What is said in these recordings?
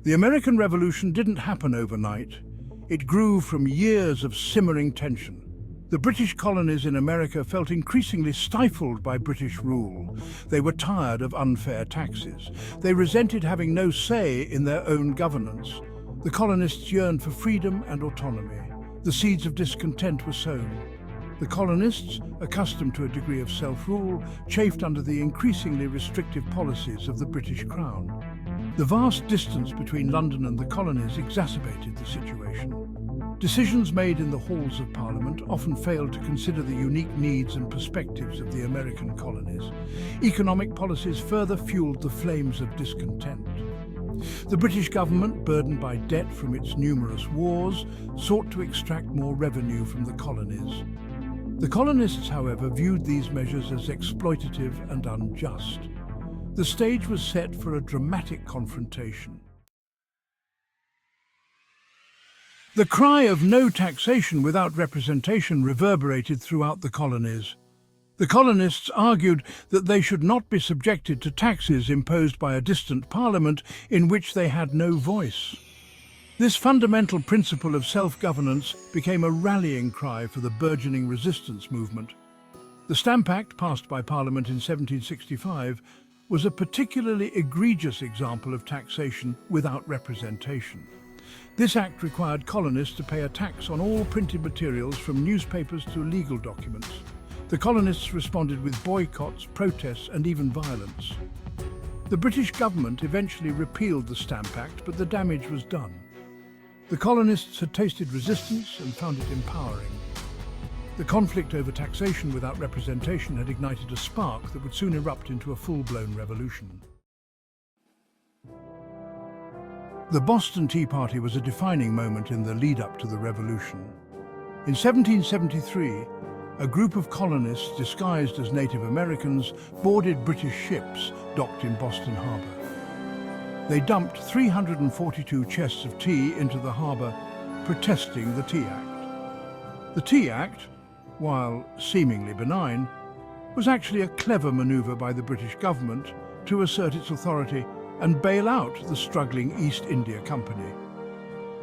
The American Revolution didn't happen overnight. It grew from years of simmering tension. The British colonies in America felt increasingly stifled by British rule. They were tired of unfair taxes. They resented having no say in their own governance. The colonists yearned for freedom and autonomy. The seeds of discontent were sown. The colonists, accustomed to a degree of self-rule, chafed under the increasingly restrictive policies of the British Crown. The vast distance between London and the colonies exacerbated the situation. Decisions made in the halls of Parliament often failed to consider the unique needs and perspectives of the American colonies. Economic policies further fueled the flames of discontent. The British government, burdened by debt from its numerous wars, sought to extract more revenue from the colonies. The colonists, however, viewed these measures as exploitative and unjust. The stage was set for a dramatic confrontation. The cry of no taxation without representation reverberated throughout the colonies. The colonists argued that they should not be subjected to taxes imposed by a distant parliament in which they had no voice. This fundamental principle of self-governance became a rallying cry for the burgeoning resistance movement. The Stamp Act, passed by Parliament in 1765, was a particularly egregious example of taxation without representation. This act required colonists to pay a tax on all printed materials from newspapers to legal documents. The colonists responded with boycotts, protests, and even violence. The British government eventually repealed the Stamp Act, but the damage was done. The colonists had tasted resistance and found it empowering. The conflict over taxation without representation had ignited a spark that would soon erupt into a full-blown revolution. The Boston Tea Party was a defining moment in the lead-up to the revolution. In 1773, a group of colonists disguised as Native Americans boarded British ships docked in Boston Harbor. They dumped 342 chests of tea into the harbor, protesting the Tea Act. The Tea Act, while seemingly benign, was actually a clever maneuver by the British government to assert its authority and bail out the struggling East India Company.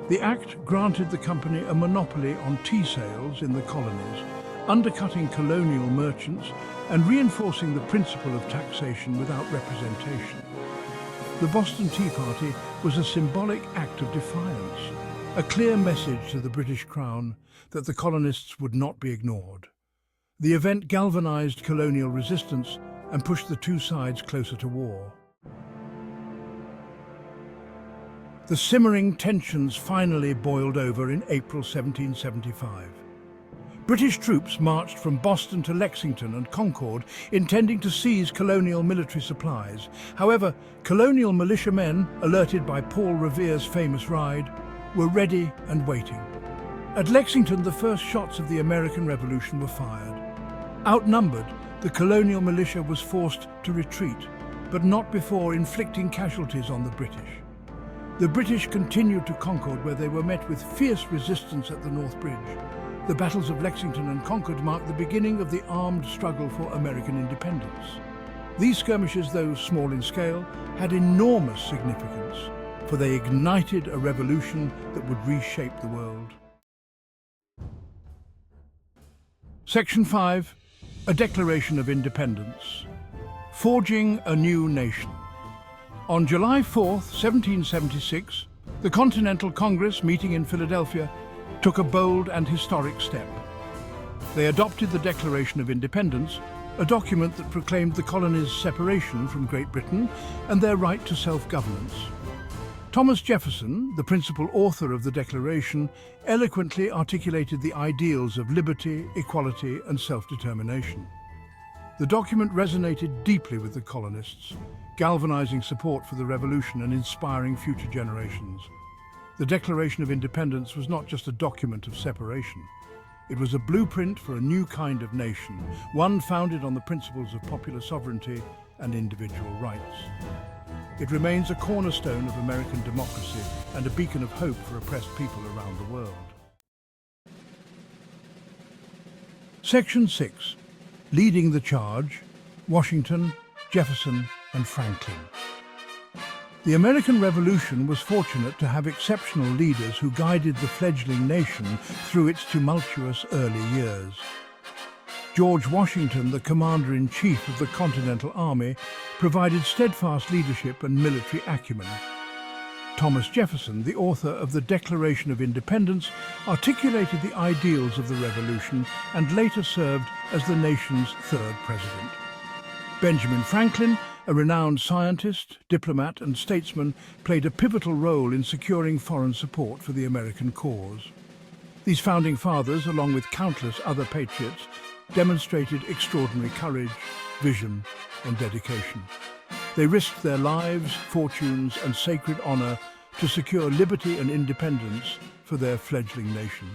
The Act granted the company a monopoly on tea sales in the colonies, undercutting colonial merchants and reinforcing the principle of taxation without representation. The Boston Tea Party was a symbolic act of defiance, a clear message to the British Crown that the colonists would not be ignored. The event galvanized colonial resistance and pushed the two sides closer to war. The simmering tensions finally boiled over in April 1775. British troops marched from Boston to Lexington and Concord, intending to seize colonial military supplies. However, colonial militiamen, alerted by Paul Revere's famous ride, were ready and waiting. At Lexington, the first shots of the American Revolution were fired. Outnumbered, the colonial militia was forced to retreat, but not before inflicting casualties on the British. The British continued to Concord, where they were met with fierce resistance at the North Bridge. The battles of Lexington and Concord marked the beginning of the armed struggle for American independence. These skirmishes, though small in scale, had enormous significance, for they ignited a revolution that would reshape the world. Section 5. A Declaration of Independence. Forging a New Nation. On July 4, 1776, the Continental Congress, meeting in Philadelphia, took a bold and historic step. They adopted the Declaration of Independence, a document that proclaimed the colonies' separation from Great Britain and their right to self-governance. Thomas Jefferson, the principal author of the Declaration, eloquently articulated the ideals of liberty, equality, and self-determination. The document resonated deeply with the colonists, galvanizing support for the revolution and inspiring future generations. The Declaration of Independence was not just a document of separation. It was a blueprint for a new kind of nation, one founded on the principles of popular sovereignty and individual rights. It remains a cornerstone of American democracy and a beacon of hope for oppressed people around the world. Section 6. Leading the Charge, Washington, Jefferson, and Franklin. The American Revolution was fortunate to have exceptional leaders who guided the fledgling nation through its tumultuous early years. George Washington, the commander-in-chief of the Continental Army, provided steadfast leadership and military acumen. Thomas Jefferson, the author of the Declaration of Independence, articulated the ideals of the Revolution and later served as the nation's third president. Benjamin Franklin, a renowned scientist, diplomat and statesman, played a pivotal role in securing foreign support for the American cause. These founding fathers, along with countless other patriots, demonstrated extraordinary courage, vision and dedication. They risked their lives, fortunes and sacred honor to secure liberty and independence for their fledgling nation.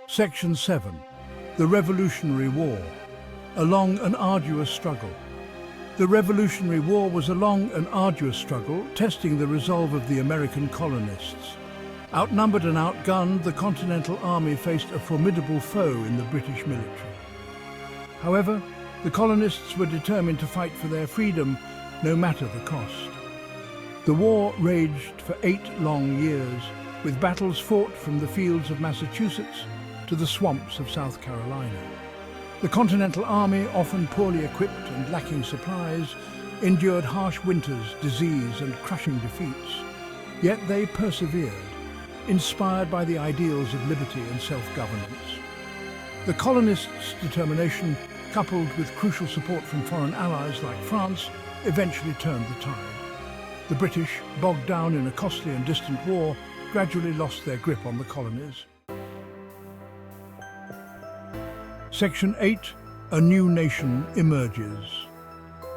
Section 7. The Revolutionary War. A long and arduous struggle. The Revolutionary War was a long and arduous struggle, testing the resolve of the American colonists. Outnumbered and outgunned, the Continental Army faced a formidable foe in the British military. However, the colonists were determined to fight for their freedom, no matter the cost. The war raged for 8 long years, with battles fought from the fields of Massachusetts to the swamps of South Carolina. The Continental Army, often poorly equipped and lacking supplies, endured harsh winters, disease and crushing defeats. Yet they persevered, inspired by the ideals of liberty and self-governance. The colonists' determination, coupled with crucial support from foreign allies like France, eventually turned the tide. The British, bogged down in a costly and distant war, gradually lost their grip on the colonies. Section 8. A new nation emerges.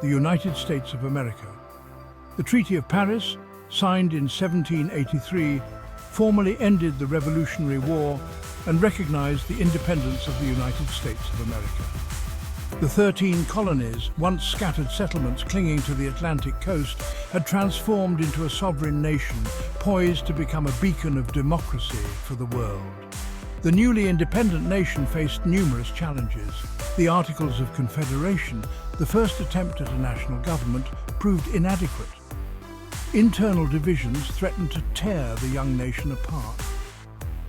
The United States of America. The Treaty of Paris, signed in 1783, formally ended the Revolutionary War and recognized the independence of the United States of America. The 13 colonies, once scattered settlements clinging to the Atlantic coast, had transformed into a sovereign nation, poised to become a beacon of democracy for the world. The newly independent nation faced numerous challenges. The Articles of Confederation, the first attempt at a national government, proved inadequate. Internal divisions threatened to tear the young nation apart.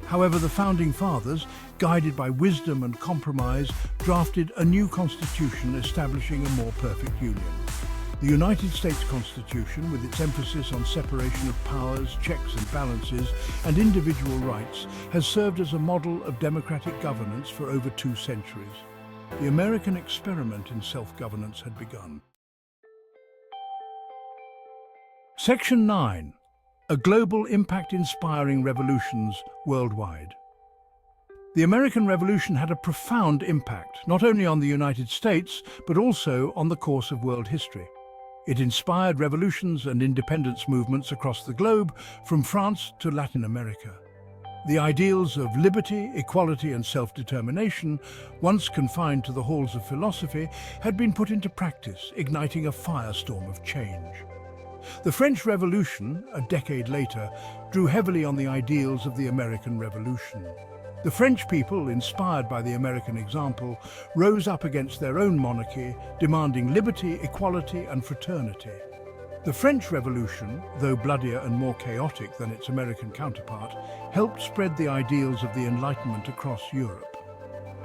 However, the Founding Fathers, guided by wisdom and compromise, drafted a new constitution establishing a more perfect union. The United States Constitution, with its emphasis on separation of powers, checks and balances, and individual rights, has served as a model of democratic governance for over 2 centuries. The American experiment in self-governance had begun. Section 9. A global impact inspiring revolutions worldwide. The American Revolution had a profound impact, not only on the United States, but also on the course of world history. It inspired revolutions and independence movements across the globe, from France to Latin America. The ideals of liberty, equality and self-determination, once confined to the halls of philosophy, had been put into practice, igniting a firestorm of change. The French Revolution, a decade later, drew heavily on the ideals of the American Revolution. The French people, inspired by the American example, rose up against their own monarchy, demanding liberty, equality and fraternity. The French Revolution, though bloodier and more chaotic than its American counterpart, helped spread the ideals of the Enlightenment across Europe.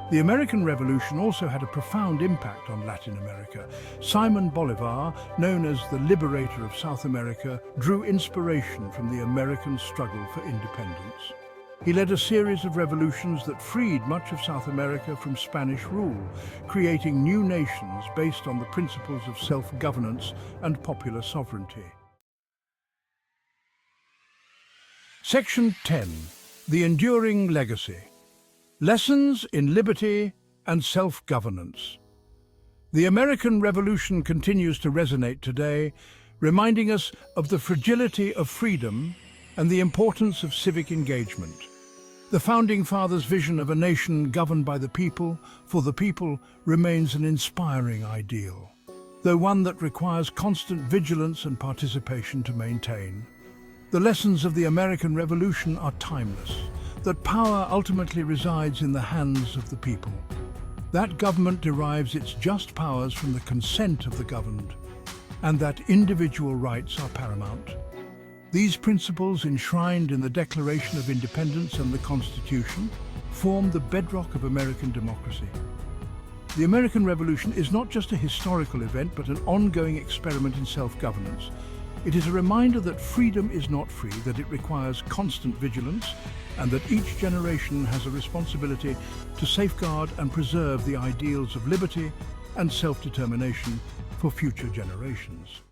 The American Revolution also had a profound impact on Latin America. Simon Bolivar, known as the liberator of South America, drew inspiration from the American struggle for independence. He led a series of revolutions that freed much of South America from Spanish rule, creating new nations based on the principles of self-governance and popular sovereignty. Section 10. The Enduring Legacy. Lessons in Liberty and Self-Governance. The American Revolution continues to resonate today, reminding us of the fragility of freedom and the importance of civic engagement. The Founding Fathers' vision of a nation governed by the people, for the people, remains an inspiring ideal, though one that requires constant vigilance and participation to maintain. The lessons of the American Revolution are timeless, that power ultimately resides in the hands of the people. That government derives its just powers from the consent of the governed. and that individual rights are paramount. These principles, enshrined in the Declaration of Independence and the Constitution, form the bedrock of American democracy. The American Revolution is not just a historical event, but an ongoing experiment in self-governance. It is a reminder that freedom is not free, that it requires constant vigilance, and that each generation has a responsibility to safeguard and preserve the ideals of liberty and self-determination for future generations.